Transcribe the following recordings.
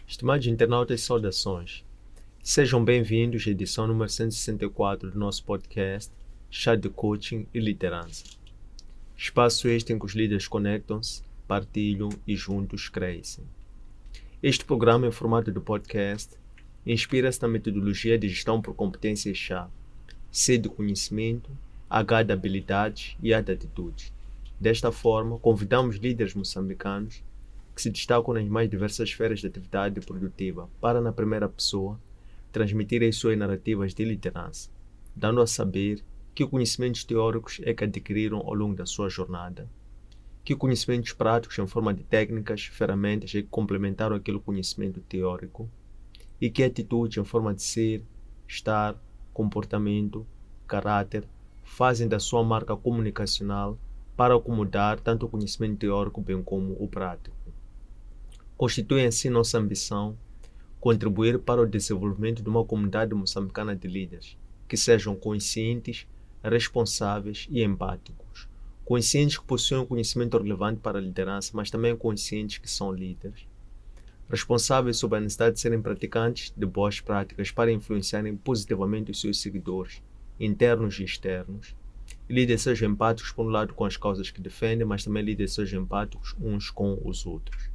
Estimados internautas, saudações. Sejam bem-vindos à edição número 164 do nosso podcast Chá de Coaching e Liderança. Espaço este em que os líderes conectam-se, partilham e juntos crescem. Este programa, em formato de podcast, inspira-se na metodologia de gestão por competências-chave, C de conhecimento, H de habilidades e A de atitudes. Desta forma, convidamos líderes moçambicanos que se destacam nas mais diversas esferas de atividade produtiva para, na primeira pessoa, transmitirem suas narrativas de liderança, dando a saber que conhecimentos teóricos é que adquiriram ao longo da sua jornada, que conhecimentos práticos em forma de técnicas, ferramentas é que complementaram aquele conhecimento teórico e que atitudes em forma de ser, estar, comportamento, caráter fazem da sua marca comunicacional para acomodar tanto o conhecimento teórico bem como o prático. Constitui assim nossa ambição contribuir para o desenvolvimento de uma comunidade moçambicana de líderes que sejam conscientes, responsáveis e empáticos. Conscientes que possuem um conhecimento relevante para a liderança, mas também conscientes que são líderes. Responsáveis sobre a necessidade de serem praticantes de boas práticas para influenciarem positivamente os seus seguidores, internos e externos. E líderes sejam empáticos, por um lado, com as causas que defendem, mas também líderes sejam empáticos uns com os outros.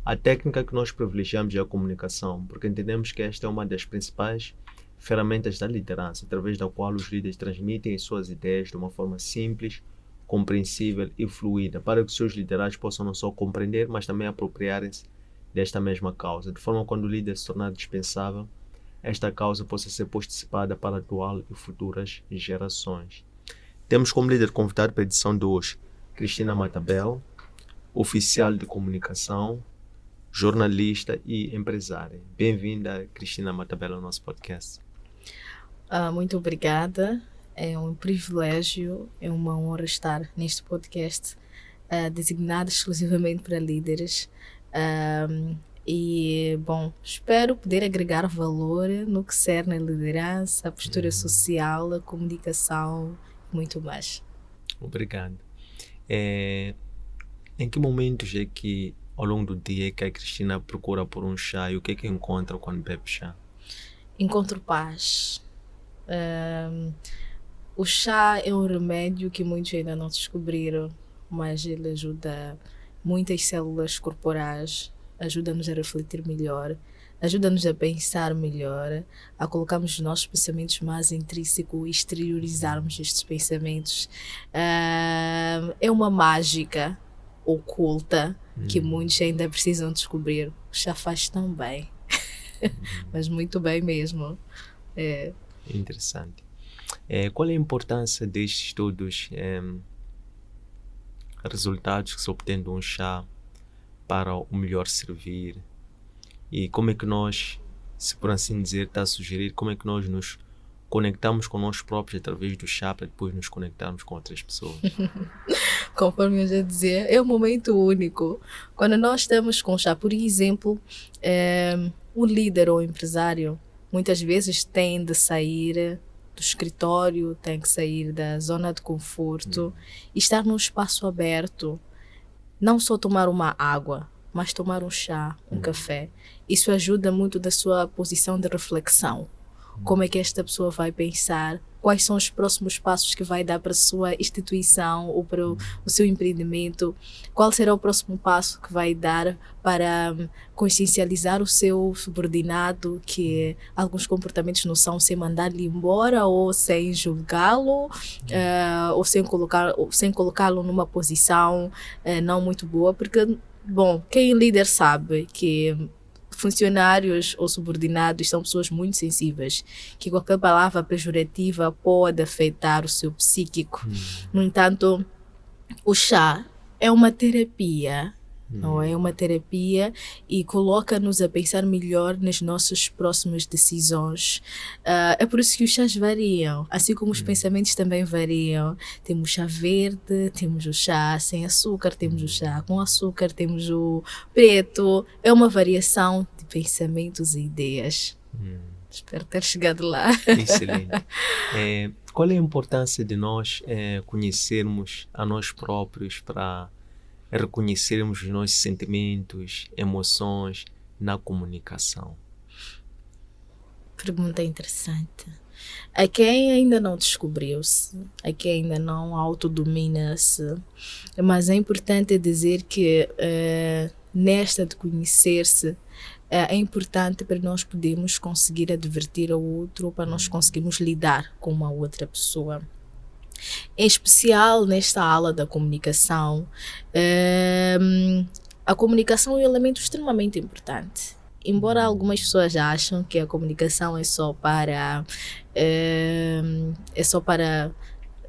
A técnica que nós privilegiamos é a comunicação, porque entendemos que esta é uma das principais ferramentas da liderança, através da qual os líderes transmitem as suas ideias de uma forma simples, compreensível e fluida, para que os seus liderados possam não só compreender, mas também apropriarem-se desta mesma causa, de forma que quando o líder se tornar dispensável, esta causa possa ser posticipada para a atual e futuras gerações. Temos como líder convidado para a edição de hoje Cristina Matabel, oficial de comunicação, jornalista e empresária. Bem-vinda, Cristina Matabel, ao nosso podcast. Muito obrigada. É um privilégio, é uma honra estar neste podcast designado exclusivamente para líderes. Espero poder agregar valor no que cerne a liderança, a postura social, a comunicação e muito mais. Obrigado. Em que momentos é que ao longo do dia que a Cristina procura por um chá e o que é que encontra quando bebe chá? Encontro paz. O chá é um remédio que muitos ainda não descobriram, mas ele ajuda muitas células corporais, ajuda-nos a refletir melhor, ajuda-nos a pensar melhor, a colocarmos os nossos pensamentos mais intrínsecos e exteriorizarmos estes pensamentos. É uma mágica oculta que muitos ainda precisam descobrir. O chá faz tão bem, mas muito bem mesmo. Interessante. Qual é a importância destes estudos, resultados que se obtém de um chá para o melhor servir? E como é que nós, se por assim dizer, está a sugerir, como é que nós nos conectamos com nós próprios através do chá para depois nos conectarmos com outras pessoas? Conforme eu já dizia, é um momento único. Quando nós estamos com chá, por exemplo, o líder ou empresário muitas vezes tem de sair do escritório, tem que sair da zona de conforto e estar num espaço aberto. Não só tomar uma água, mas tomar um chá, um café. Isso ajuda muito da sua posição de reflexão. Como é que esta pessoa vai pensar? Quais são os próximos passos que vai dar para a sua instituição ou para o seu empreendimento? Qual será o próximo passo que vai dar para consciencializar o seu subordinado que alguns comportamentos não são, sem mandar-lhe embora ou sem julgá-lo ou sem colocá-lo numa posição não muito boa? Porque, quem é líder sabe que funcionários ou subordinados são pessoas muito sensíveis, que qualquer palavra pejorativa pode afetar o seu psíquico. No entanto, o chá é uma terapia, não é? Uma terapia e coloca-nos a pensar melhor nas nossas próximas decisões. É por isso que os chás variam, assim como os pensamentos também variam. Temos chá verde, temos o chá sem açúcar, temos o chá com açúcar, temos o preto. É uma variação de pensamentos e ideias. Espero ter chegado lá. Excelente. Qual é a importância de nós conhecermos a nós próprios para reconhecermos os nossos sentimentos, emoções, na comunicação? Pergunta interessante. A quem ainda não descobriu-se, a quem ainda não autodomina-se, mas é importante dizer que nesta de conhecer-se, é importante para nós podermos conseguir advertir ao outro, para nós conseguirmos lidar com uma outra pessoa. Em especial nesta aula da comunicação, a comunicação é um elemento extremamente importante. Embora algumas pessoas acham que a comunicação é só para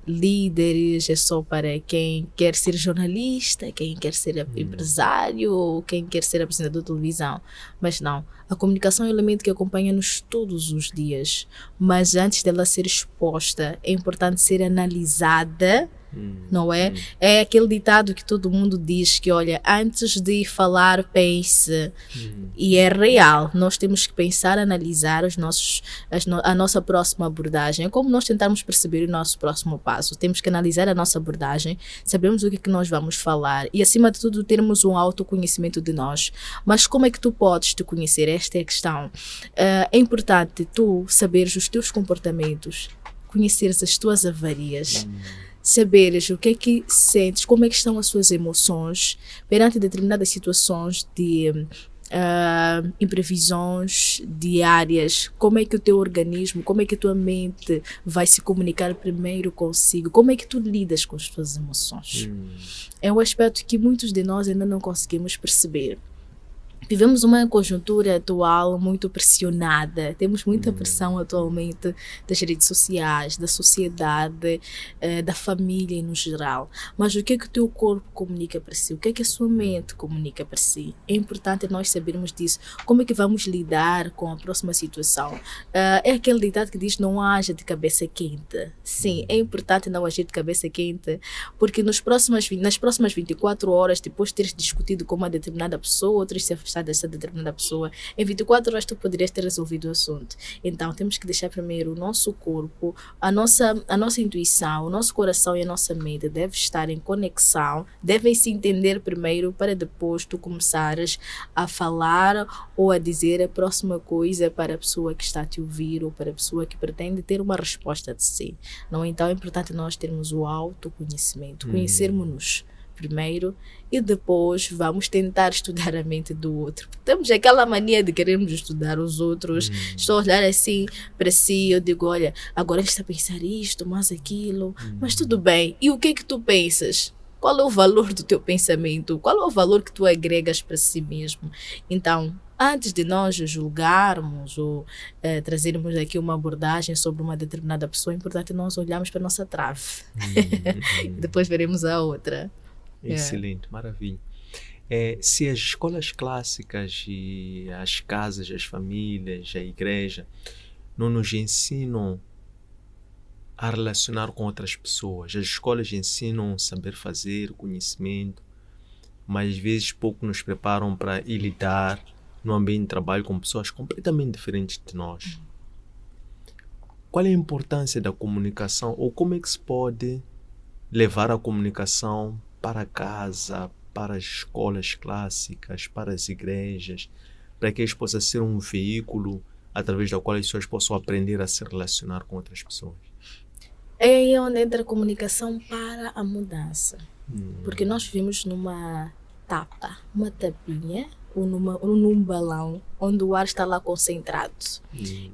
líderes, é só para quem quer ser jornalista, quem quer ser empresário ou quem quer ser apresentador de televisão. Mas não, a comunicação é um elemento que acompanha-nos todos os dias. Mas antes dela ser exposta, é importante ser analisada, não é? É aquele ditado que todo mundo diz que, olha, antes de falar, pense. E é real. Nós temos que pensar, analisar a nossa próxima abordagem. É como nós tentarmos perceber o nosso próximo passo. Temos que analisar a nossa abordagem, sabemos o que é que nós vamos falar e, acima de tudo, termos um autoconhecimento de nós. Mas como é que tu podes te conhecer? Esta é a questão. É importante tu saberes os teus comportamentos, conheceres as tuas avarias, saberes o que é que sentes, como é que estão as suas emoções perante determinadas situações de imprevisões diárias, como é que o teu organismo, como é que a tua mente vai se comunicar primeiro consigo, como é que tu lidas com as tuas emoções. É um aspecto que muitos de nós ainda não conseguimos perceber. Vivemos uma conjuntura atual muito pressionada, temos muita pressão atualmente das redes sociais, da sociedade, da família no geral. Mas o que é que o teu corpo comunica para si? O que é que a sua mente comunica para si? É importante nós sabermos disso. Como é que vamos lidar com a próxima situação? É aquele ditado que diz: não haja de cabeça quente. Sim, é importante não agir de cabeça quente, porque nas próximas 24 horas, depois de teres discutido com uma determinada pessoa, ou teres se afastado dessa determinada pessoa, em 24 horas tu poderias ter resolvido o assunto. Então temos que deixar primeiro o nosso corpo, a nossa intuição, o nosso coração e a nossa mente devem estar em conexão, devem se entender primeiro para depois tu começares a falar ou a dizer a próxima coisa para a pessoa que está a te ouvir ou para a pessoa que pretende ter uma resposta de si. Não, então é importante nós termos o autoconhecimento, conhecermos-nos primeiro e depois vamos tentar estudar a mente do outro. Temos aquela mania de querermos estudar os outros. Estou a olhar assim para si, eu digo: olha, agora ele está a pensar isto, mas aquilo, mas tudo bem. E o que é que tu pensas? Qual é o valor do teu pensamento? Qual é o valor que tu agregas para si mesmo? Então, antes de nós julgarmos ou trazermos aqui uma abordagem sobre uma determinada pessoa, é importante nós olharmos para a nossa trave. Depois veremos a outra. Excelente, maravilha. Se as escolas clássicas e as casas, as famílias, a igreja não nos ensinam a relacionar com outras pessoas, as escolas ensinam saber fazer, conhecimento, mas às vezes pouco nos preparam para ir lidar no ambiente de trabalho com pessoas completamente diferentes de nós. Qual é a importância da comunicação ou como é que se pode levar a comunicação para casa, para as escolas clássicas, para as igrejas, para que eles possam ser um veículo através do qual as pessoas possam aprender a se relacionar com outras pessoas? É aí onde entra a comunicação para a mudança. Porque nós vivemos numa uma tapinha, ou num balão, onde o ar está lá concentrado.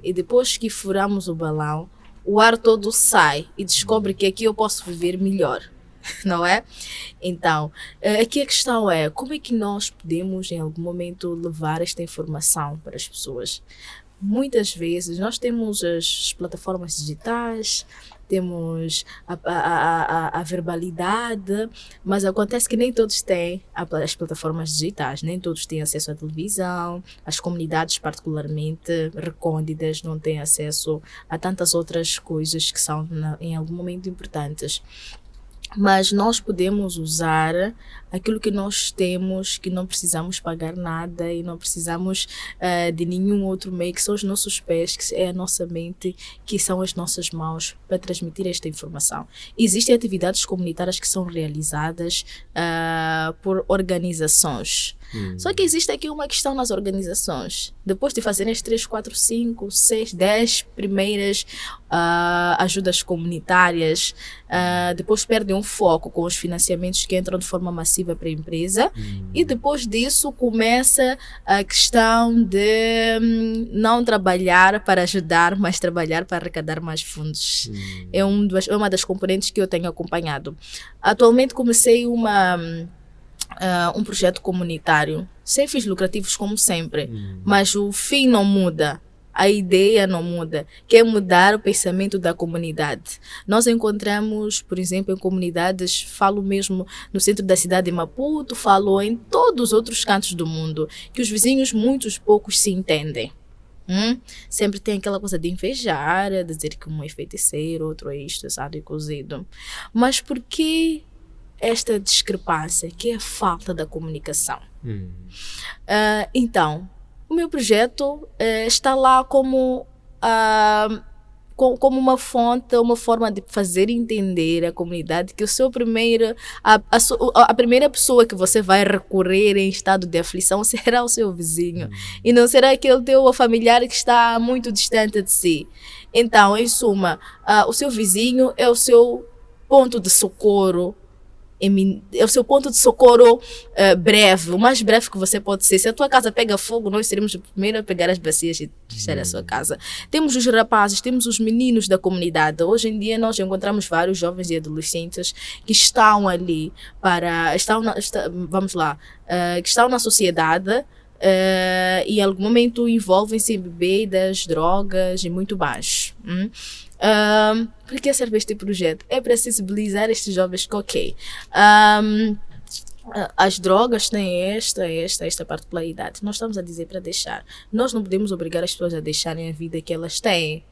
E depois que furamos o balão, o ar todo sai e descobre que aqui eu posso viver melhor. Não é? Então, aqui a questão é: como é que nós podemos em algum momento levar esta informação para as pessoas? Muitas vezes nós temos as plataformas digitais, temos a verbalidade, mas acontece que nem todos têm as plataformas digitais, nem todos têm acesso à televisão, as comunidades particularmente recônditas não têm acesso a tantas outras coisas que são em algum momento importantes. Mas nós podemos usar aquilo que nós temos, que não precisamos pagar nada e não precisamos de nenhum outro meio, que são os nossos pés, que é a nossa mente, que são as nossas mãos, para transmitir esta informação. Existem atividades comunitárias que são realizadas por organizações. Só que existe aqui uma questão nas organizações. Depois de fazerem as 3, 4, 5, 6, 10 primeiras ajudas comunitárias, depois perdem um foco com os financiamentos que entram de forma massiva para a empresa, e depois disso começa a questão de não trabalhar para ajudar, mas trabalhar para arrecadar mais fundos. É uma das componentes que eu tenho acompanhado. Atualmente comecei um projeto comunitário, sem fins lucrativos como sempre, mas o fim não muda. A ideia não muda, que é mudar o pensamento da comunidade. Nós encontramos, por exemplo, em comunidades, falo mesmo no centro da cidade de Maputo, falo em todos os outros cantos do mundo, que os vizinhos, muitos poucos, se entendem. Sempre tem aquela coisa de invejar, de dizer que um é feiticeiro, outro é isto, assado e cozido. Mas por que esta discrepância, que é a falta da comunicação? Então, o meu projeto está lá como uma fonte, uma forma de fazer entender à comunidade que a primeira pessoa que você vai recorrer em estado de aflição será o seu vizinho, e não será aquele teu familiar que está muito distante de si. Então, em suma, o seu vizinho é o seu ponto de socorro, é o seu ponto de socorro breve, o mais breve que você pode ser. Se a tua casa pega fogo, nós seremos o primeiro a pegar as bacias e fechar a sua casa. Temos os rapazes, temos os meninos da comunidade. Hoje em dia nós encontramos vários jovens e adolescentes que estão ali que estão na sociedade, e em algum momento envolvem-se em bebidas, drogas e muito mais. Por que serve este projeto? É para sensibilizar estes jovens que, ok, as drogas têm esta particularidade. Nós estamos a dizer para deixar. Nós não podemos obrigar as pessoas a deixarem a vida que elas têm.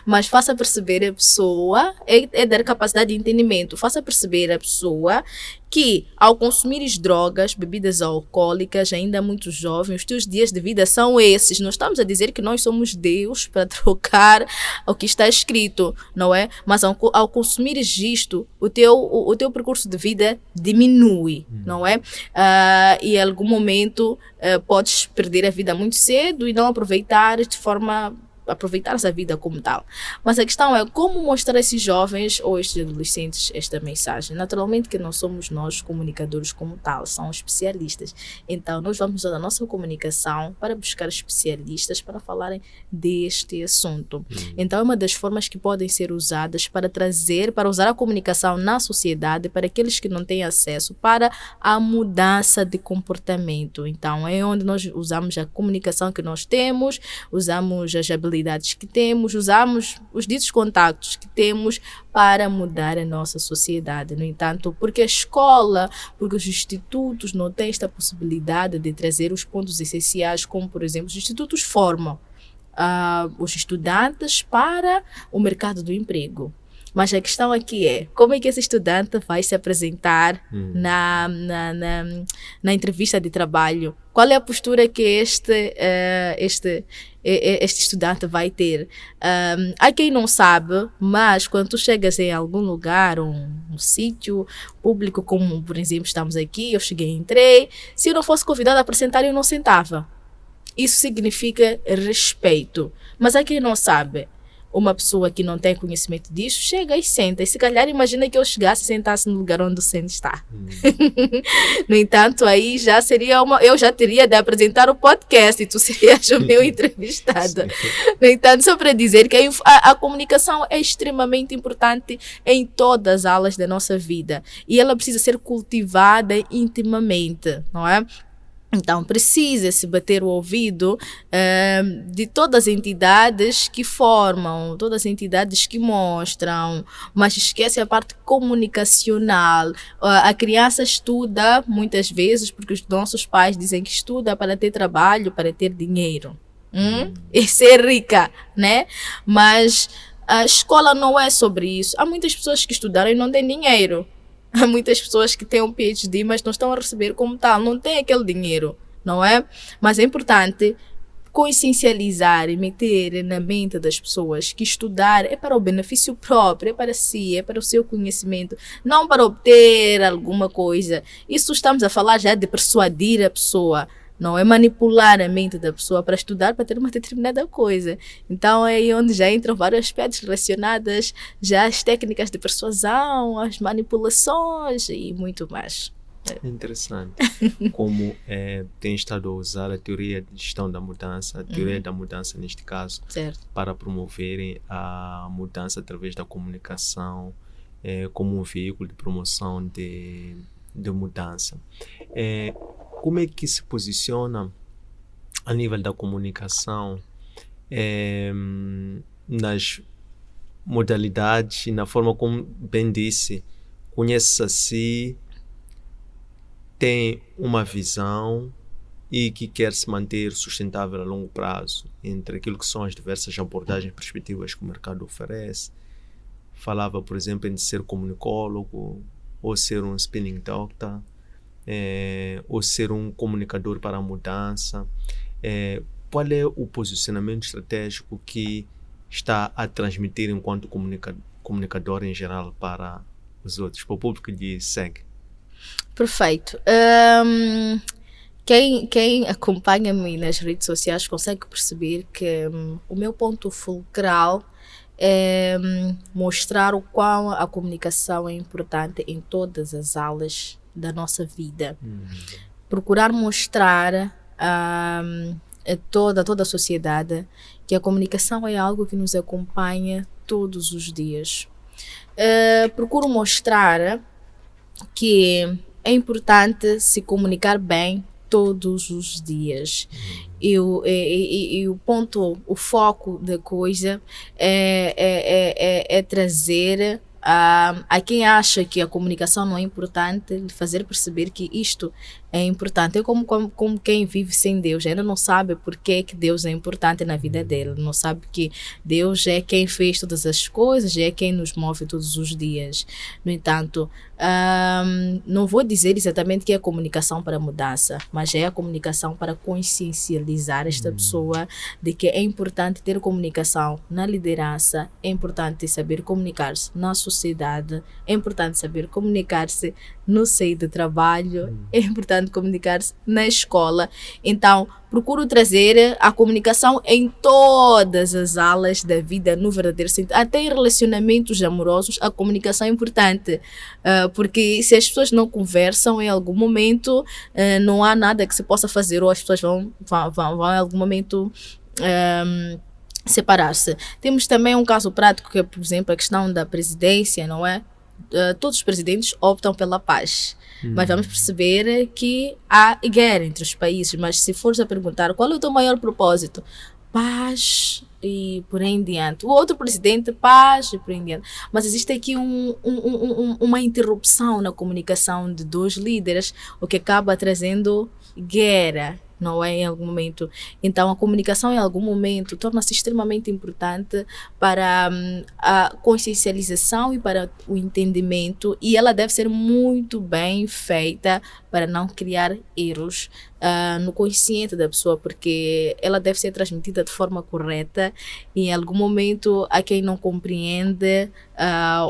Mas faça perceber a pessoa, é dar capacidade de entendimento. Faça perceber a pessoa que, ao consumir drogas, bebidas alcoólicas, ainda muito jovem, os teus dias de vida são esses. Não estamos a dizer que nós somos Deus para trocar o que está escrito, não é? Mas ao consumir isto, o teu percurso de vida diminui, não é? E em algum momento podes perder a vida muito cedo e não aproveitar essa vida como tal. Mas a questão é como mostrar a esses jovens ou estes adolescentes esta mensagem. Naturalmente que não somos nós comunicadores como tal, são especialistas. Então nós vamos usar a nossa comunicação para buscar especialistas para falarem deste assunto. Então é uma das formas que podem ser usadas para usar a comunicação na sociedade, para aqueles que não têm acesso, para a mudança de comportamento. Então é onde nós usamos a comunicação que nós temos, usamos as habilidades que temos, usamos os ditos contactos que temos para mudar a nossa sociedade. No entanto, porque a escola, porque os institutos não têm esta possibilidade de trazer os pontos essenciais, como por exemplo os institutos formam os estudantes para o mercado do emprego. Mas a questão aqui é, como é que esse estudante vai se apresentar na entrevista de trabalho? Qual é a postura que este estudante vai ter? Há quem não sabe, mas quando tu chegas em algum lugar, um sítio público, como por exemplo estamos aqui, eu entrei, se eu não fosse convidada a apresentar, eu não sentava. Isso significa respeito. Mas há quem não sabe. Uma pessoa que não tem conhecimento disso chega e senta. E se calhar imagina que eu chegasse e sentasse no lugar onde o Senhor está. No entanto, aí já seria eu já teria de apresentar o podcast e tu serias o meu entrevistado. No entanto, só para dizer que a comunicação é extremamente importante em todas as áreas da nossa vida. E ela precisa ser cultivada intimamente, não é? Então, precisa-se bater o ouvido de todas as entidades que formam, todas as entidades que mostram, mas esquece a parte comunicacional. A criança estuda muitas vezes porque os nossos pais dizem que estuda para ter trabalho, para ter dinheiro e ser rica, né? Mas a escola não é sobre isso. Há muitas pessoas que estudaram e não têm dinheiro. Há muitas pessoas que têm um PhD, mas não estão a receber como tal, não têm aquele dinheiro, não é? Mas é importante consciencializar e meter na mente das pessoas que estudar é para o benefício próprio, é para si, é para o seu conhecimento, não para obter alguma coisa. Isso estamos a falar já de persuadir a pessoa, não é manipular a mente da pessoa para estudar para ter uma determinada coisa. Então é aí onde já entram vários aspectos relacionados já às técnicas de persuasão, às manipulações e muito mais. É interessante como tem estado a usar a teoria de gestão da mudança, a teoria da mudança neste caso, Certo. para promoverem a mudança através da comunicação como um veículo de promoção de mudança. Como é que se posiciona a nível da comunicação nas modalidades e na forma como bem disse, conhece-se a si, tem uma visão e que quer se manter sustentável a longo prazo entre aquilo que são as diversas abordagens e perspectivas que o mercado oferece. Falava, por exemplo, em ser comunicólogo, ou ser um spinning doctor, ou ser um comunicador para a mudança. Qual é o posicionamento estratégico que está a transmitir enquanto comunicador em geral para os outros, para o público que lhe segue? Perfeito. Quem acompanha-me nas redes sociais consegue perceber que o meu ponto fulcral é mostrar o quão a comunicação é importante em todas as áreas da nossa vida. Procurar mostrar a toda a sociedade que a comunicação é algo que nos acompanha todos os dias. Procuro mostrar que é importante se comunicar bem todos os dias. E o ponto, o foco da coisa é trazer a quem acha que a comunicação não é importante, lhe fazer perceber que isto é importante. É como quem vive sem Deus, ainda não sabe porque que Deus é importante na vida dele, não sabe que Deus é quem fez todas as coisas, é quem nos move todos os dias. No entanto, não vou dizer exatamente que é a comunicação para a mudança, mas é a comunicação para consciencializar esta pessoa de que é importante ter comunicação na liderança, é importante saber comunicar-se na sociedade, é importante saber comunicar-se no seio de trabalho, é importante comunicar-se na escola. Então, procuro trazer a comunicação em todas as áreas da vida, no verdadeiro sentido. Até em relacionamentos amorosos, a comunicação é importante. Porque se as pessoas não conversam, em algum momento não há nada que se possa fazer, ou as pessoas vão em algum momento separar-se. Temos também um caso prático, que é, por exemplo, a questão da presidência, não é? Todos os presidentes optam pela paz. Mas vamos perceber que há guerra entre os países. Mas se fores a perguntar qual é o teu maior propósito, paz e por aí em diante. O outro presidente, paz e por aí em diante. Mas existe aqui uma interrupção na comunicação de dois líderes, o que acaba trazendo guerra, não é, em algum momento. Então a comunicação em algum momento torna-se extremamente importante para a consciencialização e para o entendimento, e ela deve ser muito bem feita para não criar erros no consciente da pessoa, porque ela deve ser transmitida de forma correta, e em algum momento a quem não compreende,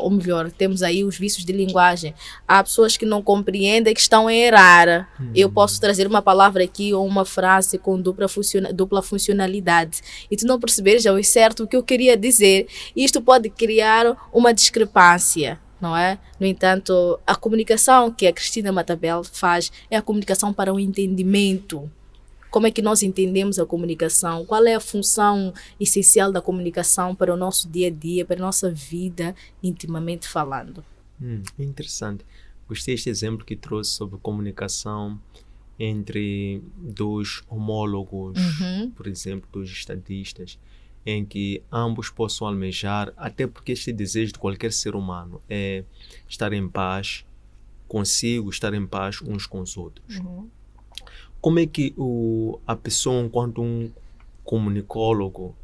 ou melhor, temos aí os vícios de linguagem. Há pessoas que não compreendem, que estão a errar. Eu posso trazer uma palavra aqui ou uma frase com dupla funcionalidade e tu não perceberes ao certo o que eu queria dizer. Isto pode criar uma discrepância, não é? No entanto, a comunicação que a Cristina Matabel faz é a comunicação para o entendimento. Como é que nós entendemos a comunicação? Qual é a função essencial da comunicação para o nosso dia a dia, para a nossa vida, intimamente falando? Interessante. Gostei deste exemplo que trouxe sobre comunicação entre dois homólogos, por exemplo, dois estadistas, em que ambos possam almejar, até porque este desejo de qualquer ser humano é estar em paz consigo, estar em paz uns com os outros. Como é que a pessoa, enquanto um comunicólogo,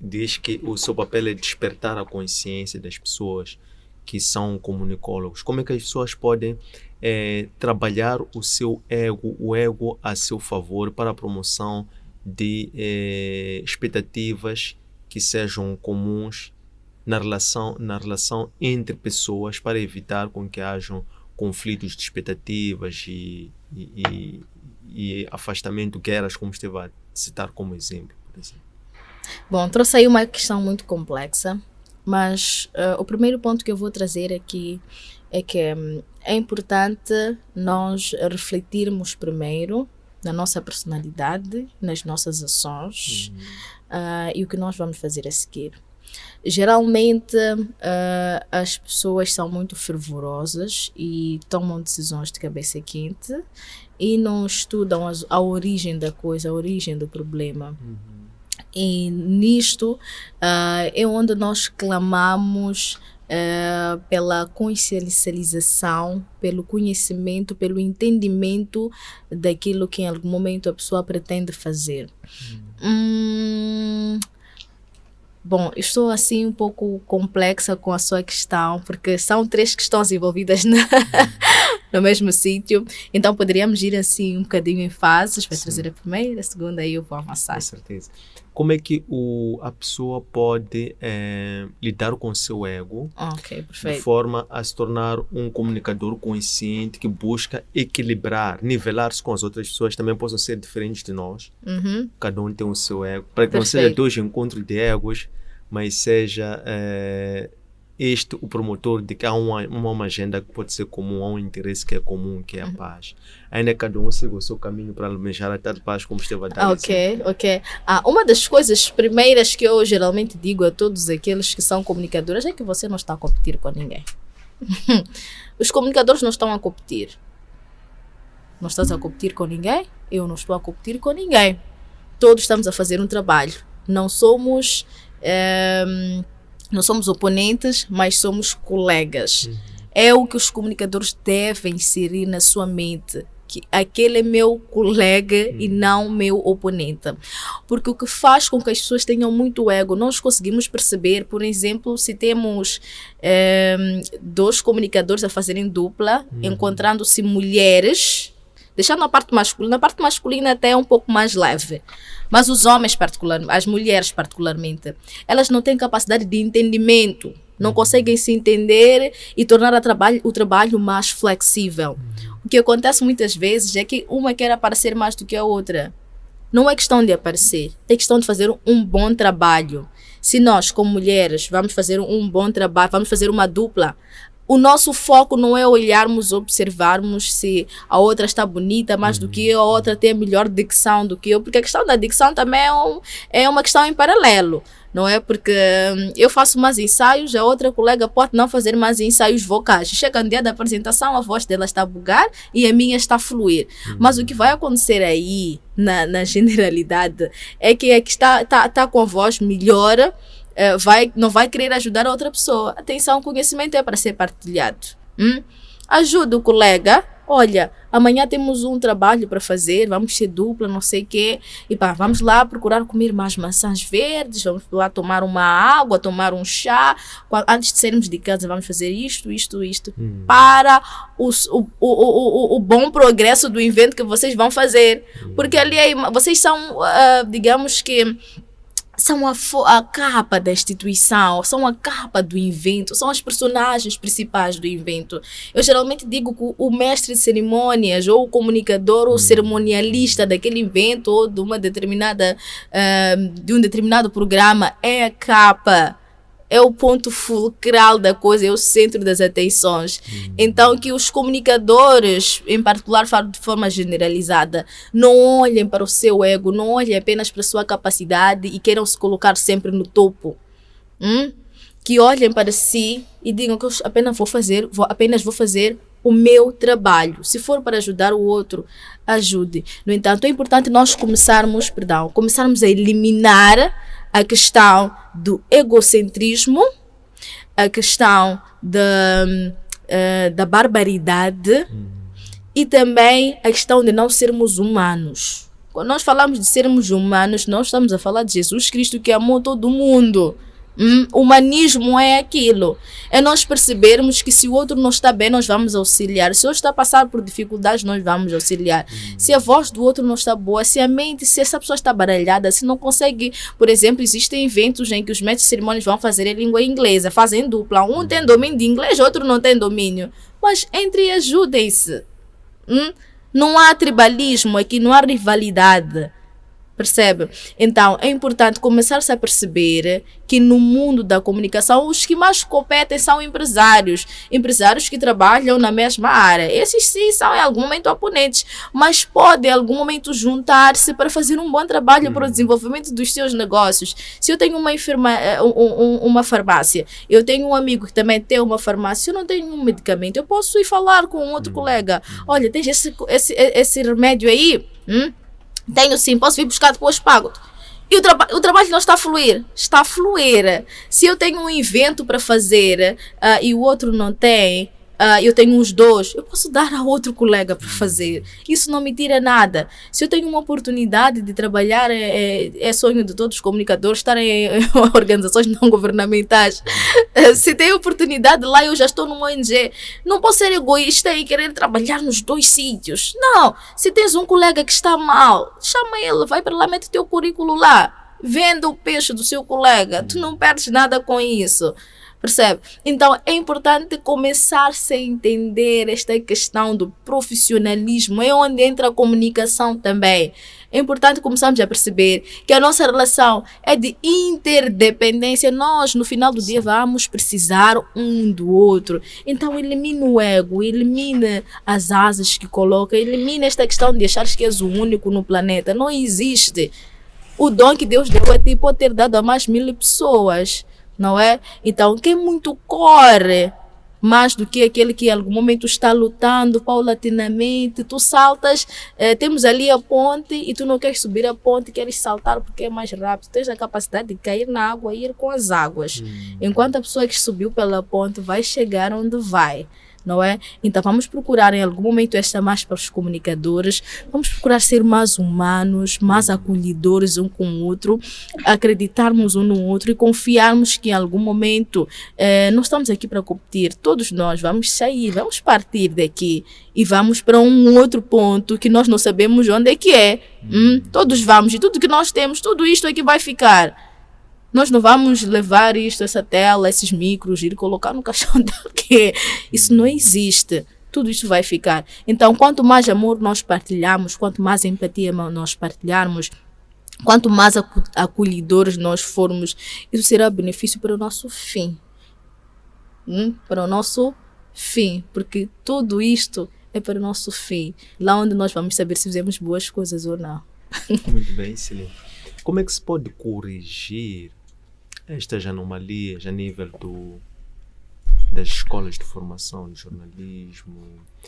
diz que o seu papel é despertar a consciência das pessoas que são comunicólogos, como é que as pessoas podem trabalhar o ego a seu favor para a promoção de expectativas que sejam comuns na relação entre pessoas, para evitar com que hajam conflitos de expectativas e afastamento, guerras, como esteve a citar como exemplo, por exemplo. Bom, trouxe aí uma questão muito complexa, mas o primeiro ponto que eu vou trazer aqui é que é importante nós refletirmos primeiro na nossa personalidade, nas nossas ações e o que nós vamos fazer a seguir. Geralmente as pessoas são muito fervorosas e tomam decisões de cabeça quente e não estudam a origem da coisa, a origem do problema. E nisto é onde nós clamamos pela consciencialização, pelo conhecimento, pelo entendimento daquilo que em algum momento a pessoa pretende fazer. Bom, estou assim um pouco complexa com a sua questão, porque são 3 questões envolvidas no mesmo sítio, então poderíamos ir assim um bocadinho em fases, para trazer a primeira, a segunda e eu vou avançar. Com certeza. Como é que a pessoa pode lidar com o seu ego de forma a se tornar um comunicador consciente que busca equilibrar, nivelar-se com as outras pessoas, também possam ser diferentes de nós. Cada um tem o seu ego, para que não seja 2 encontros de egos, mas seja este o promotor de que há uma agenda que pode ser comum, há um interesse que é comum, que é a paz. Ainda cada um siga o seu caminho para almejar a tal paz, como esteve a dar. Ok. Uma das coisas primeiras que eu geralmente digo a todos aqueles que são comunicadores é que você não está a competir com ninguém. Os comunicadores não estão a competir. Não estás a competir com ninguém, eu não estou a competir com ninguém. Todos estamos a fazer um trabalho. Não somos oponentes, mas somos colegas. É o que os comunicadores devem inserir na sua mente, que aquele é meu colega e não meu oponente. Porque o que faz com que as pessoas tenham muito ego, nós conseguimos perceber, por exemplo, se temos 2 comunicadores a fazerem dupla, encontrando-se mulheres, deixando a parte masculina até um pouco mais leve. Mas os homens, as mulheres particularmente, elas não têm capacidade de entendimento, não conseguem se entender e tornar o trabalho mais flexível. O que acontece muitas vezes é que uma quer aparecer mais do que a outra. Não é questão de aparecer, é questão de fazer um bom trabalho. Se nós, como mulheres, vamos fazer um bom trabalho, vamos fazer uma dupla, o nosso foco não é olharmos, observarmos se a outra está bonita mais do que eu, a outra tem a melhor dicção do que eu, porque a questão da dicção também é uma questão em paralelo, não é? Porque eu faço mais ensaios, a outra colega pode não fazer mais ensaios vocais. Chega no dia da apresentação, a voz dela está a bugar e a minha está a fluir. Mas o que vai acontecer aí, na generalidade, é que está com a voz melhor, não vai querer ajudar a outra pessoa. Atenção, conhecimento é para ser partilhado. Ajuda o colega. Olha, amanhã temos um trabalho para fazer, vamos ser dupla, não sei o quê. E vamos lá procurar comer mais maçãs verdes, vamos lá tomar uma água, tomar um chá. Antes de sairmos de casa, vamos fazer isto. Para o bom progresso do evento que vocês vão fazer. Porque ali vocês são, digamos que, são a capa da instituição, são a capa do evento, são as personagens principais do evento. Eu geralmente digo que o mestre de cerimônias, ou o comunicador, ou o cerimonialista daquele evento, ou de um determinado programa, é a capa. É o ponto fulcral da coisa, é o centro das atenções. Então, que os comunicadores, em particular, falo de forma generalizada, não olhem para o seu ego, não olhem apenas para a sua capacidade e queiram se colocar sempre no topo. Que olhem para si e digam que eu apenas vou fazer o meu trabalho. Se for para ajudar o outro, ajude. No entanto, é importante nós começarmos a eliminar a questão do egocentrismo, a questão da barbaridade e também a questão de não sermos humanos. Quando nós falamos de sermos humanos, nós estamos a falar de Jesus Cristo, que amou todo mundo. Humanismo é aquilo. É nós percebermos que se o outro não está bem, nós vamos auxiliar. Se o outro está a passar por dificuldades, nós vamos auxiliar. Se a voz do outro não está boa, se a mente, se essa pessoa está baralhada, se não consegue... Por exemplo, existem eventos em que os mestres de cerimônias vão fazer em língua inglesa, fazem dupla. Um tem domínio de inglês, outro não tem domínio. Mas ajudem-se. Não há tribalismo aqui, não há rivalidade. Percebe? Então, é importante começar-se a perceber que no mundo da comunicação, os que mais competem são empresários. Empresários que trabalham na mesma área. Esses sim são em algum momento oponentes, mas podem em algum momento juntar-se para fazer um bom trabalho para o desenvolvimento dos seus negócios. Se eu tenho uma farmácia, eu tenho um amigo que também tem uma farmácia, se eu não tenho um medicamento, eu posso ir falar com um outro colega. Olha, tens esse remédio aí? Tenho sim, posso vir buscar depois pago. E o trabalho não está a fluir. Está a fluir. Se eu tenho um evento para fazer e o outro não tem, eu tenho os dois, eu posso dar a outro colega para fazer. Isso não me tira nada. Se eu tenho uma oportunidade de trabalhar, é sonho de todos os comunicadores estarem em organizações não governamentais. Se tem oportunidade lá, eu já estou numa ONG. Não posso ser egoísta e querer trabalhar nos dois sítios. Não. Se tens um colega que está mal, chama ele, vai para lá, mete o teu currículo lá. Venda o peixe do seu colega. Tu não perdes nada com isso. Percebe? Então, é importante começar-se a entender esta questão do profissionalismo. É onde entra a comunicação também. É importante começarmos a perceber que a nossa relação é de interdependência. Nós, no final do dia, vamos precisar um do outro. Então, elimina o ego, elimina as asas que coloca, elimina esta questão de achar que és o único no planeta. Não existe. O dom que Deus deu a ti pode ter dado a mais 1000 pessoas. Não é? Então, quem muito corre mais do que aquele que em algum momento está lutando paulatinamente, tu saltas, temos ali a ponte e tu não queres subir a ponte, queres saltar porque é mais rápido. Tens a capacidade de cair na água e ir com as águas. Enquanto a pessoa que subiu pela ponte vai chegar onde vai. Não é? Então vamos procurar em algum momento esta mais para os comunicadores, vamos procurar ser mais humanos, mais acolhedores um com o outro, acreditarmos um no outro e confiarmos que em algum momento não estamos aqui para competir, todos nós vamos sair, vamos partir daqui e vamos para um outro ponto que nós não sabemos onde é que é. Todos vamos e tudo que nós temos, tudo isto é que vai ficar. Nós não vamos levar isto, essa tela, esses micros, ir colocar no caixão de alguém. Isso não existe. Tudo isso vai ficar. Então, quanto mais amor nós partilharmos, quanto mais empatia nós partilharmos, quanto mais acolhedores nós formos, isso será benefício para o nosso fim. Para o nosso fim. Porque tudo isto é para o nosso fim. Lá onde nós vamos saber se fizemos boas coisas ou não. Muito bem, Cília. Como é que se pode corrigir estas anomalias a nível das escolas de formação de jornalismo?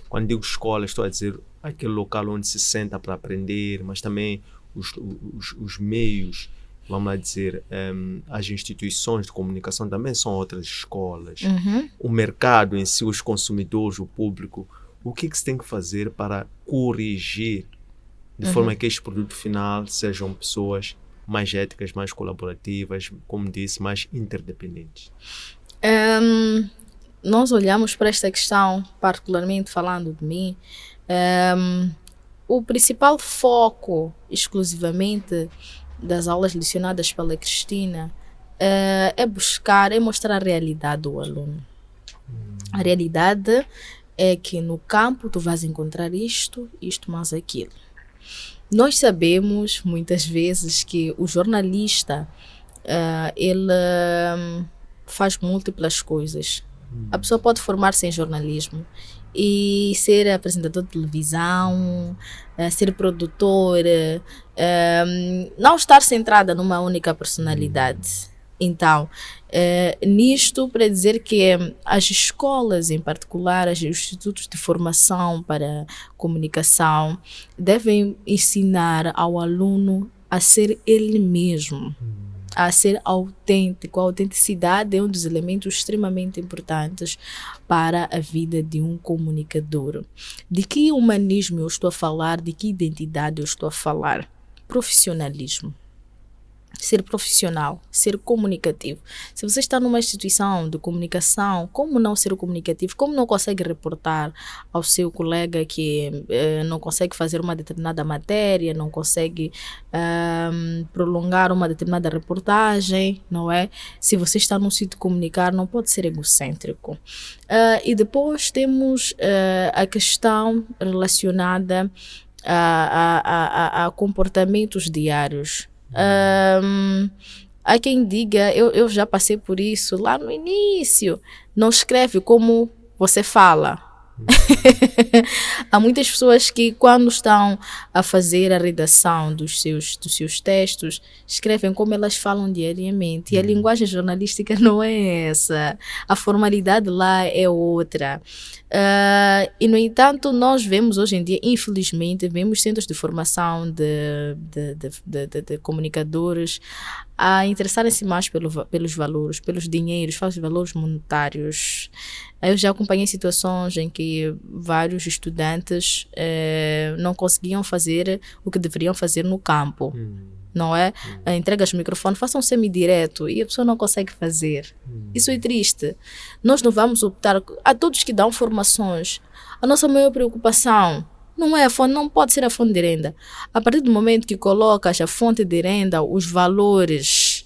Quando digo escola, estou a dizer aquele local onde se senta para aprender, mas também os meios, vamos lá dizer, as instituições de comunicação também são outras escolas. O mercado em si, os consumidores, o público, o que se tem que fazer para corrigir de forma que este produto final sejam pessoas mais éticas, mais colaborativas, como disse, mais interdependentes? Nós olhamos para esta questão, particularmente falando de mim, o principal foco exclusivamente das aulas lecionadas pela Cristina é mostrar a realidade do aluno. A realidade é que no campo tu vais encontrar isto mais aquilo. Nós sabemos muitas vezes que o jornalista ele faz múltiplas coisas. A pessoa pode formar-se em jornalismo e ser apresentador de televisão, ser produtor, não estar centrada numa única personalidade. Então, nisto para dizer que as escolas em particular, os institutos de formação para comunicação devem ensinar ao aluno a ser ele mesmo, a ser autêntico. A autenticidade é um dos elementos extremamente importantes para a vida de um comunicador. De que humanismo eu estou a falar? De que identidade eu estou a falar? Profissionalismo. ser profissional, ser comunicativo. Se você está numa instituição de comunicação, como não ser comunicativo? Como não consegue reportar ao seu colega que não consegue fazer uma determinada matéria, não consegue prolongar uma determinada reportagem, não é? Se você está num sítio de comunicar, não pode ser egocêntrico. E depois temos a questão relacionada a comportamentos diários. Há quem diga, eu já passei por isso lá no início, não escreve como você fala. Há muitas pessoas que quando estão a fazer a redação dos seus textos, escrevem como elas falam diariamente, e a linguagem jornalística não é essa, a formalidade lá é outra. E no entanto nós vemos hoje em dia, infelizmente, vemos centros de formação de comunicadores a interessarem-se mais pelos valores, pelos dinheiros, pelos valores monetários. Eu já acompanhei situações em que vários estudantes não conseguiam fazer o que deveriam fazer no campo, não é? Entregas o microfone, façam um semidireto e a pessoa não consegue fazer. Isso é triste. Nós não vamos optar, a todos que dão formações, a nossa maior preocupação não é a fonte, não pode ser a fonte de renda. A partir do momento que colocas a fonte de renda, os valores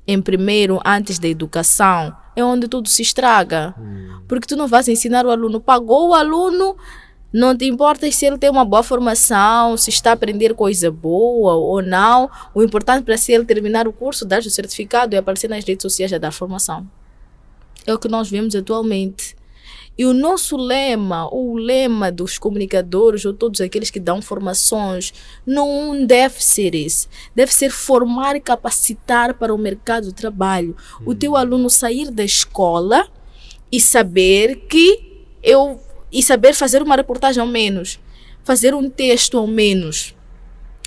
em primeiro, antes da educação, é onde tudo se estraga. Porque tu não vais ensinar o aluno, pagou o aluno, não te importa se ele tem uma boa formação, se está a aprender coisa boa ou não. O importante para se ele terminar o curso, dar o certificado e aparecer nas redes sociais a dar formação. É o que nós vemos atualmente. E o nosso lema, o lema dos comunicadores ou todos aqueles que dão formações, não deve ser esse. Deve ser formar e capacitar para o mercado de trabalho. O teu aluno sair da escola e saber saber fazer uma reportagem ao menos, fazer um texto ao menos,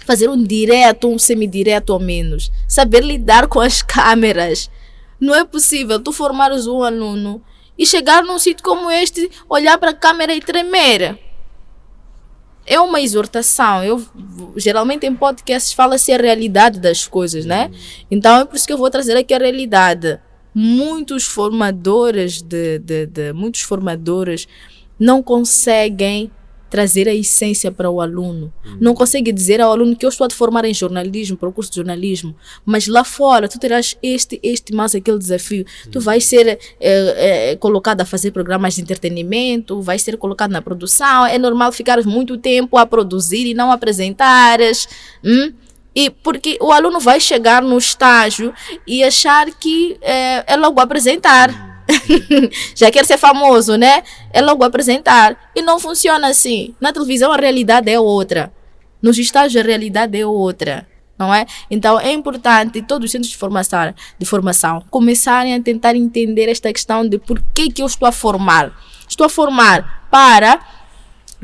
fazer um direto, um semidireto ao menos, saber lidar com as câmeras. Não é possível tu formares um aluno e chegar num sítio como este, olhar para a câmera e tremer. É uma exortação. Eu geralmente em podcasts fala-se a realidade das coisas, né? Então é por isso que eu vou trazer aqui a realidade. Muitos formadores muitos formadores não conseguem trazer a essência para o aluno. Não consegue dizer ao aluno que eu estou a te formar em jornalismo, para o curso de jornalismo, mas lá fora tu terás mais aquele desafio. Tu vais ser colocado a fazer programas de entretenimento, vais ser colocado na produção. É normal ficares muito tempo a produzir e não apresentares. E porque o aluno vai chegar no estágio e achar que é logo apresentar. Já quer ser famoso, né? É logo apresentar. E não funciona assim. Na televisão a realidade é outra. Nos estágios a realidade é outra. Não é? Então é importante todos os centros de formação começarem a tentar entender esta questão de por que eu estou a formar. Estou a formar para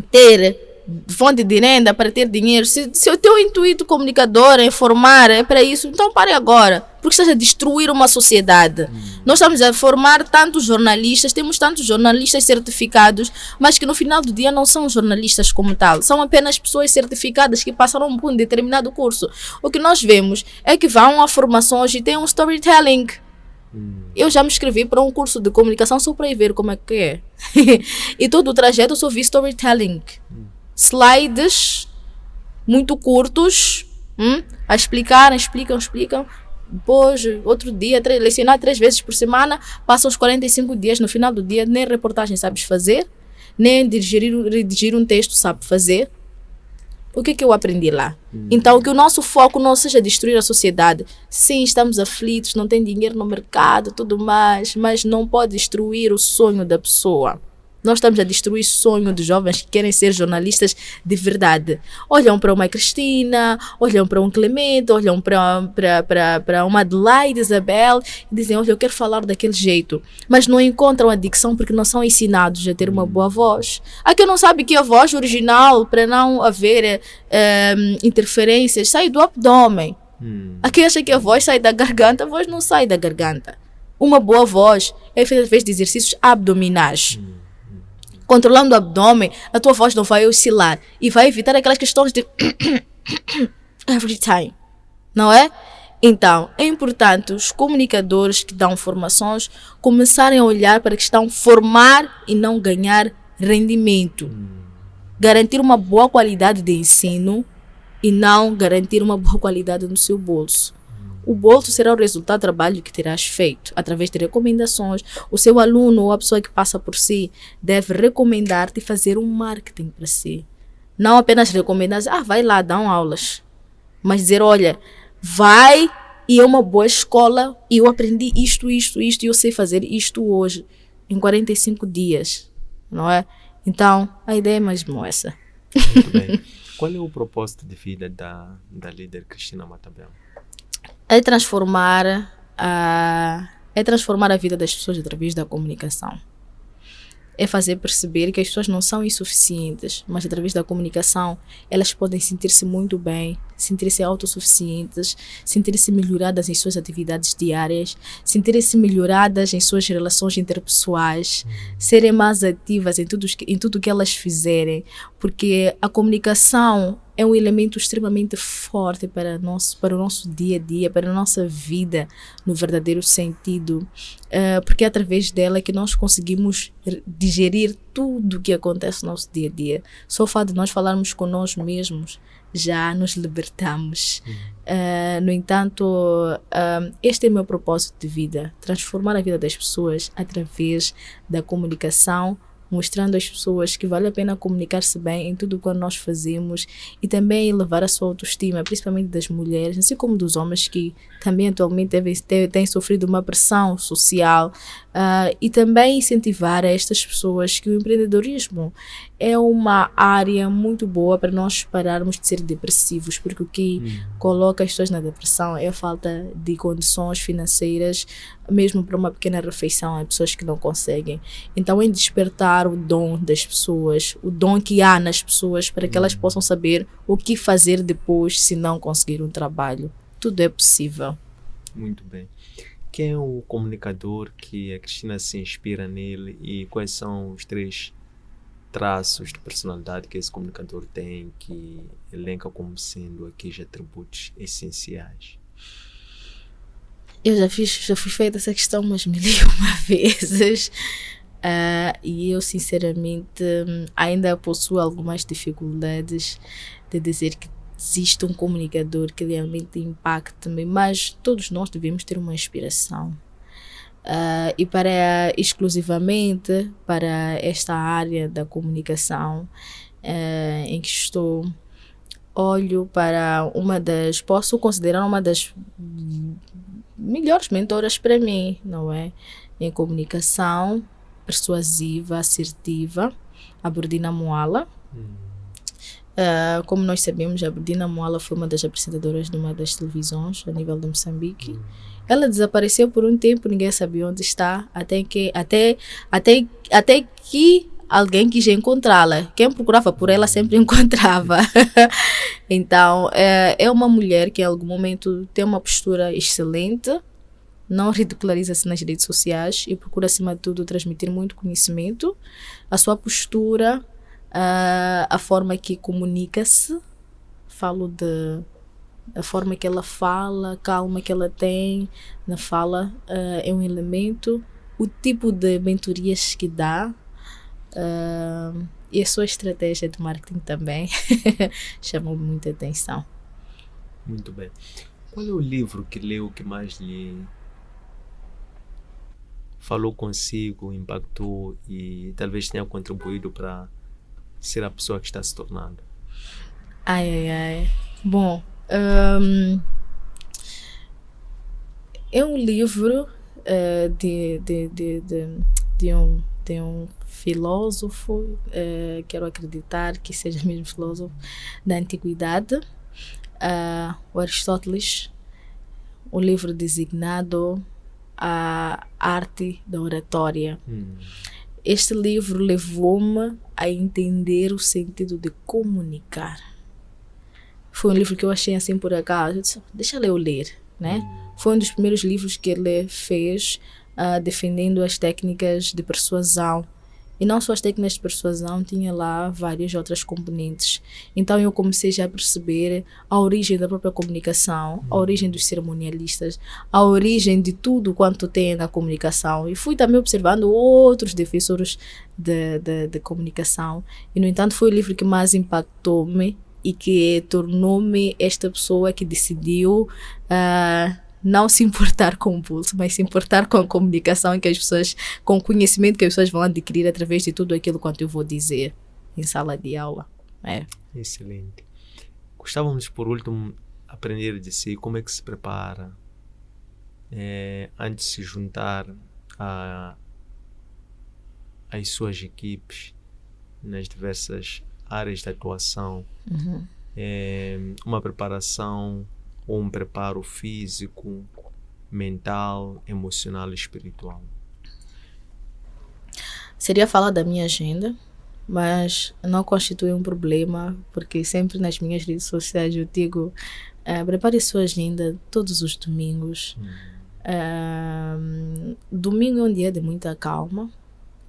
ter fonte de renda, para ter dinheiro. Se o teu intuito comunicador é formar, é para isso, então pare agora. Porque estás a destruir uma sociedade. Nós estamos a formar tantos jornalistas, temos tantos jornalistas certificados, mas que no final do dia não são jornalistas como tal. São apenas pessoas certificadas que passaram por um determinado curso. O que nós vemos é que vão a formações e tem um storytelling. Eu já me inscrevi para um curso de comunicação só para ir ver como é que é. E todo o trajeto eu só vi storytelling. Slides muito curtos, explicam. Depois, outro dia, lecionar 3 vezes por semana, passam os 45 dias, no final do dia, nem reportagem sabes fazer, nem redigir um texto sabe fazer. O que eu aprendi lá? Então, que o nosso foco não seja destruir a sociedade. Sim, estamos aflitos, não tem dinheiro no mercado, tudo mais, mas não pode destruir o sonho da pessoa. Nós estamos a destruir o sonho de jovens que querem ser jornalistas de verdade. Olham para uma Cristina, olham para um Clemente, olham para uma Adelaide, Isabel, e dizem, olha, eu quero falar daquele jeito. Mas não encontram a dicção porque não são ensinados a ter uma boa voz. Há quem não sabe que a voz original, para não haver interferências, sai do abdômen. Há quem acha que a voz sai da garganta, a voz não sai da garganta. Uma boa voz é feita através de exercícios abdominais. Controlando o abdômen, a tua voz não vai oscilar e vai evitar aquelas questões de every time, não é? Então, é importante os comunicadores que dão formações começarem a olhar para a questão formar e não ganhar rendimento. Garantir uma boa qualidade de ensino e não garantir uma boa qualidade no seu bolso. O bolso será o resultado do trabalho que terás feito, através de recomendações. O seu aluno ou a pessoa que passa por si deve recomendar-te e fazer um marketing para si. Não apenas recomendar, vai lá, dão aulas. Mas dizer, olha, vai e é uma boa escola e eu aprendi isto e eu sei fazer isto hoje, em 45 dias, não é? Então, a ideia é mesmo essa. Muito bem. Qual é o propósito de vida da líder Cristina Matabel? É transformar a vida das pessoas através da comunicação. É fazer perceber que as pessoas não são insuficientes, mas através da comunicação elas podem sentir-se muito bem, sentir-se autossuficientes, sentir-se melhoradas em suas atividades diárias, sentirem-se melhoradas em suas relações interpessoais, serem mais ativas em tudo que elas fizerem, porque a comunicação é um elemento extremamente forte para o nosso dia a dia, para a nossa vida no verdadeiro sentido, porque é através dela que nós conseguimos digerir tudo o que acontece no nosso dia a dia. Só o fato de nós falarmos com nós mesmos já nos libertamos. No entanto, este é o meu propósito de vida, transformar a vida das pessoas através da comunicação, mostrando às pessoas que vale a pena comunicar-se bem em tudo o que nós fazemos e também elevar a sua autoestima, principalmente das mulheres, assim como dos homens que também atualmente têm sofrido uma pressão social, e também incentivar a estas pessoas que o empreendedorismo é uma área muito boa para nós pararmos de ser depressivos, porque o que coloca as pessoas na depressão é a falta de condições financeiras, mesmo para uma pequena refeição, há pessoas que não conseguem. Então, em despertar o dom das pessoas, o dom que há nas pessoas, para que elas possam saber o que fazer depois se não conseguir um trabalho. Tudo é possível. Muito bem. Quem é o comunicador que a Cristina se inspira nele e quais são os 3 traços de personalidade que esse comunicador tem, que elenca como sendo aqueles atributos essenciais? Eu já fui feita essa questão umas 1001 vezes, e eu sinceramente ainda possuo algumas dificuldades de dizer que existe um comunicador que realmente impacta-me, mas todos nós devemos ter uma inspiração. E exclusivamente para esta área da comunicação em que estou, olho para posso considerar uma das melhores mentoras para mim, não é? Em comunicação, persuasiva, assertiva, a Burdina Moala. Como nós sabemos, a Burdina Moala foi uma das apresentadoras de uma das televisões a nível de Moçambique. Ela desapareceu por um tempo, ninguém sabia onde está, até que alguém quis encontrá-la. Quem procurava por ela sempre encontrava. Então, é uma mulher que em algum momento tem uma postura excelente, não ridiculariza-se nas redes sociais e procura, acima de tudo, transmitir muito conhecimento. A sua postura, a forma que comunica-se, a forma que ela fala, a calma que ela tem na fala, é um elemento. O tipo de mentorias que dá, e a sua estratégia de marketing também chamou muita atenção. Muito bem. Qual é o livro que leu que mais lhe falou consigo, impactou e talvez tenha contribuído para ser a pessoa que está se tornando? Bom, é um livro de um filósofo, quero acreditar que seja mesmo filósofo da antiguidade, o Aristóteles, o livro designado A Arte da Oratória. Este livro levou-me a entender o sentido de comunicar. Foi um livro que eu achei assim por acaso, eu disse, deixa eu ler, né? Foi um dos primeiros livros que ele fez defendendo as técnicas de persuasão E não só as técnicas de persuasão, tinha lá várias outras componentes. Então eu comecei já a perceber a origem da própria comunicação, a origem dos cerimonialistas, a origem de tudo quanto tem na comunicação. E fui também observando outros defensores de comunicação. E, no entanto, foi o livro que mais impactou-me e que tornou-me esta pessoa que decidiu não se importar com o pulso, mas se importar com a comunicação que as pessoas, com o conhecimento que as pessoas vão adquirir através de tudo aquilo quanto eu vou dizer em sala de aula. Excelente. Gostávamos, por último, aprender de si como é que se prepara antes de se juntar às suas equipes nas diversas áreas de atuação. Uma preparação ou um preparo físico, mental, emocional e espiritual. Seria falar da minha agenda, mas não constitui um problema, porque sempre nas minhas redes sociais eu digo, prepare sua agenda todos os domingos. Domingo é um dia de muita calma,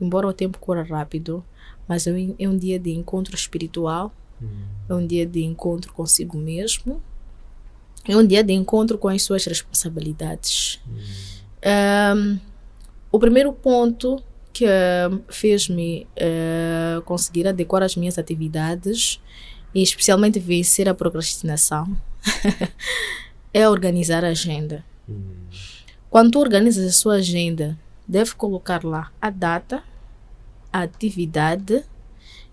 embora o tempo corra rápido, mas é um dia de encontro espiritual, é um dia de encontro consigo mesmo, é um dia de encontro com as suas responsabilidades. O primeiro ponto que fez-me conseguir adequar as minhas atividades e especialmente vencer a procrastinação é organizar a agenda. Quando tu organizas a sua agenda, deve colocar lá a data, a atividade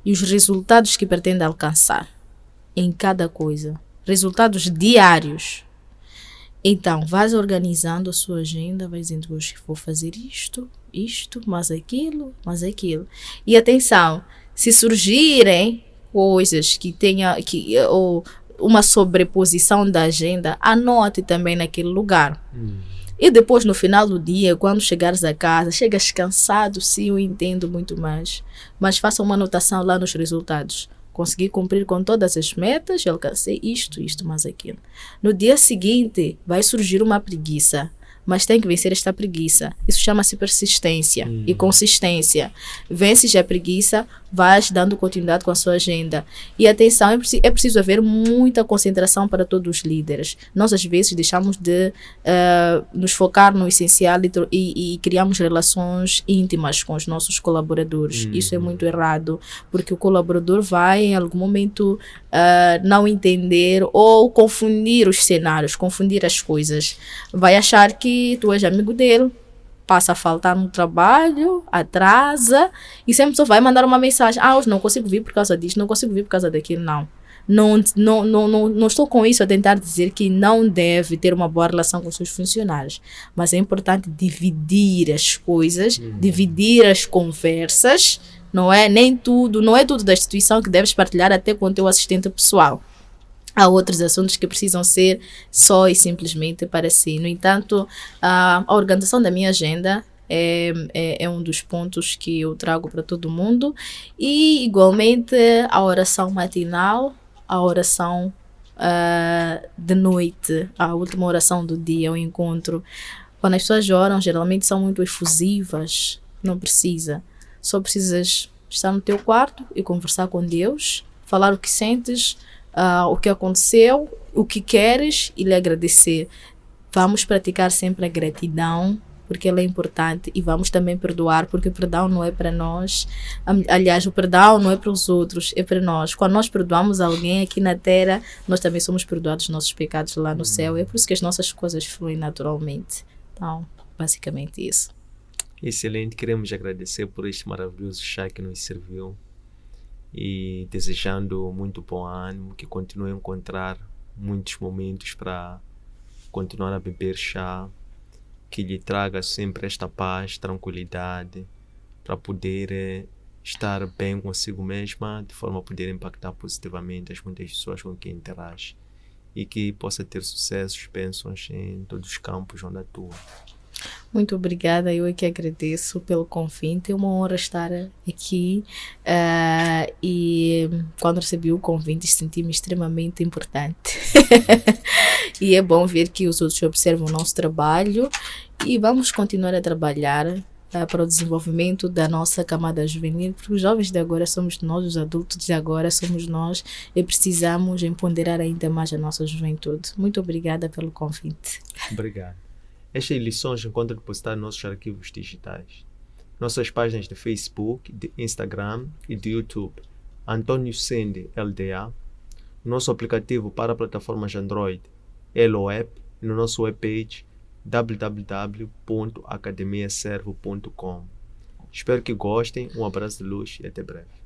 e os resultados que pretende alcançar em cada coisa. Resultados diários. Então, vais organizando a sua agenda, vais dizendo, hoje vou fazer isto, mais aquilo. E atenção, se surgirem coisas que tenha, ou uma sobreposição da agenda, anote também naquele lugar. E depois, no final do dia, quando chegares a casa, chegas cansado, sim, eu entendo muito mais. Mas faça uma anotação lá nos resultados. Consegui cumprir com todas as metas, alcancei isto, mais aquilo. No dia seguinte, vai surgir uma preguiça, mas tem que vencer esta preguiça. Isso chama-se persistência e consistência. Vences a preguiça, vais dando continuidade com a sua agenda. E atenção, é preciso haver muita concentração para todos os líderes. Nós, às vezes, deixamos de nos focar no essencial e criamos relações íntimas com os nossos colaboradores. Isso é muito errado, porque o colaborador vai, em algum momento, não entender ou confundir os cenários, confundir as coisas. Vai achar que tu és amigo dele, passa a faltar no trabalho, atrasa e sempre só vai mandar uma mensagem: hoje não consigo vir por causa disso, não consigo vir por causa daquilo. Não estou com isso a tentar dizer que não deve ter uma boa relação com seus funcionários, mas é importante dividir as coisas, dividir as conversas. Não é tudo da instituição que deves partilhar até com o teu assistente pessoal. Há outros assuntos que precisam ser só e simplesmente para si. No entanto, a organização da minha agenda é um dos pontos que eu trago para todo mundo. E, igualmente, a oração matinal, a oração de noite, a última oração do dia, o encontro. Quando as pessoas oram, geralmente são muito efusivas. Não precisa. Só precisas estar no teu quarto e conversar com Deus, falar o que sentes, o que aconteceu, o que queres e lhe agradecer. Vamos praticar sempre a gratidão, porque ela é importante, e vamos também perdoar, porque o perdão não é para nós. Aliás, o perdão não é para os outros, é para nós. Quando nós perdoamos alguém aqui na terra, nós também somos perdoados dos nossos pecados lá no céu. É por isso que as nossas coisas fluem naturalmente. Então, basicamente isso. Excelente, queremos agradecer por este maravilhoso chá que nos serviu. E desejando muito bom ânimo, que continue a encontrar muitos momentos para continuar a beber chá, que lhe traga sempre esta paz, tranquilidade, para poder estar bem consigo mesma, de forma a poder impactar positivamente as muitas pessoas com quem interage, e que possa ter sucessos, bênçãos em todos os campos onde atua. Muito obrigada, eu é que agradeço pelo convite, é uma honra estar aqui e quando recebi o convite senti-me extremamente importante e é bom ver que os outros observam o nosso trabalho e vamos continuar a trabalhar para o desenvolvimento da nossa camada juvenil, porque os jovens de agora somos nós, os adultos de agora somos nós e precisamos empoderar ainda mais a nossa juventude. Muito obrigada pelo convite. Obrigado. Estas lições encontram depositadas nos nossos arquivos digitais. Nossas páginas de Facebook, de Instagram e de YouTube. Antônio Sende LDA. Nosso aplicativo para plataformas Android, EloApp, e no nosso webpage www.academiaservo.com. Espero que gostem, um abraço de luz e até breve.